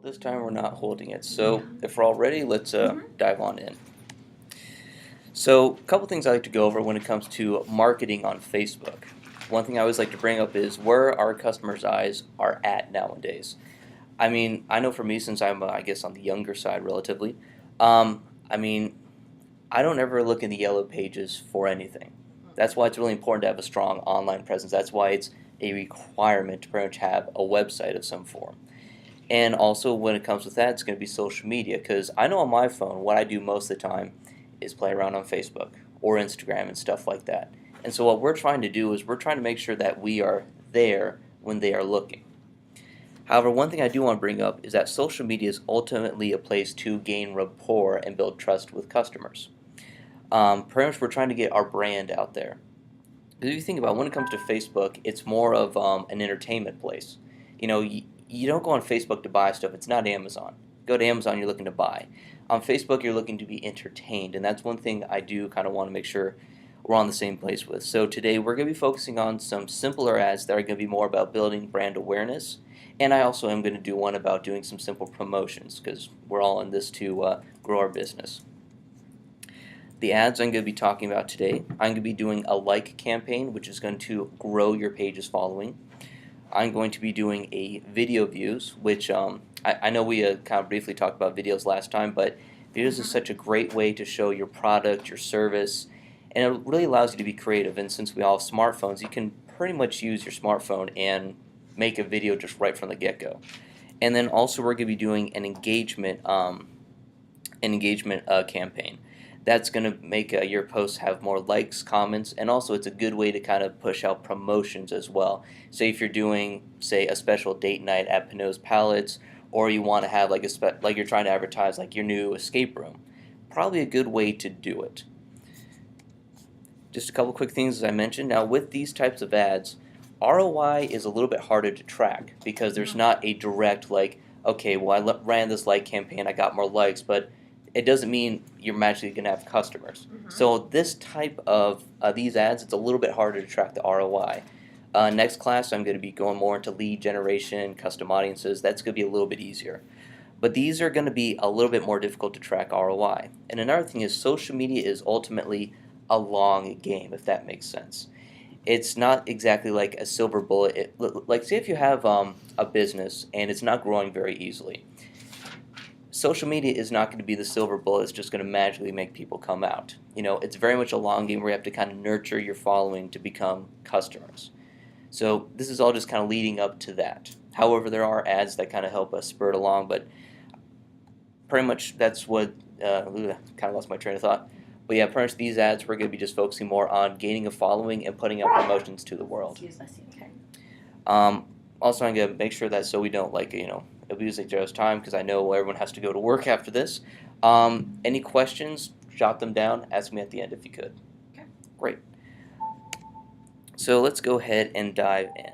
This time we're not holding it. So if we're all ready, let's dive on in. So a couple things I like to go over when it comes to marketing on Facebook. One thing I always like to bring up is where our customers' eyes are at nowadays. I mean, I know for me, since I'm, I guess, on the younger side relatively, I mean, I don't ever look in the yellow pages for anything. That's why it's really important to have a strong online presence. That's why it's a requirement to pretty much have a website of some form. And also, when it comes with that, it's going to be social media. Because I know on my phone, what I do most of the time is play around on Facebook or Instagram and stuff like that. And so, what we're trying to do is we're trying to make sure that we are there when they are looking. However, one thing I do want to bring up is that social media is ultimately a place to gain rapport and build trust with customers. Pretty much, we're trying to get our brand out there. Because if you think about it, when it comes to Facebook, it's more of an entertainment place. You don't go on Facebook to buy stuff. It's not Amazon. Go to Amazon, you're looking to buy. On Facebook, you're looking to be entertained, and that's one thing I do kind of want to make sure we're on the same place with. So today, we're going to be focusing on some simpler ads that are going to be more about building brand awareness, and I also am going to do one about doing some simple promotions because we're all in this to grow our business. The ads I'm going to be talking about today, I'm going to be doing a like campaign, which is going to grow your page's following. I'm going to be doing a video views, which I know we kind of briefly talked about videos last time, but videos is such a great way to show your product, your service, and it really allows you to be creative. And since we all have smartphones, you can pretty much use your smartphone and make a video just right from the get-go. And then also we're going to be doing an engagement campaign. That's going to make your posts have more likes, comments, and also it's a good way to kind of push out promotions as well. Say if you're doing, say, a special date night at Pinot's Palettes, or you want to have like like you're trying to advertise like your new escape room, probably a good way to do it. Just a couple quick things as I mentioned. Now with these types of ads, ROI is a little bit harder to track because there's not a direct like, okay, well I ran this like campaign, I got more likes, but it doesn't mean you're magically going to have customers. So this type of these ads, it's a little bit harder to track the ROI. Next class, I'm going to be going more into lead generation, custom audiences. That's going to be a little bit easier. But these are going to be a little bit more difficult to track ROI. And another thing is social media is ultimately a long game, if that makes sense. It's not exactly like a silver bullet. Like say if you have a business and it's not growing very easily. Social media is not going to be the silver bullet that's just going to magically make people come out. It's very much a long game where you have to kind of nurture your following to become customers. So this is all just kind of leading up to that. However, there are ads that kind of help us spur it along, but pretty much that's what, kind of lost my train of thought. But yeah, pretty much these ads, we're going to be just focusing more on gaining a following and putting out promotions to the world. Also, I'm going to make sure that so we don't abuse each other's time because I know everyone has to go to work after this. Any questions, jot them down, ask me at the end if you could. Okay. Great. So let's go ahead and dive in.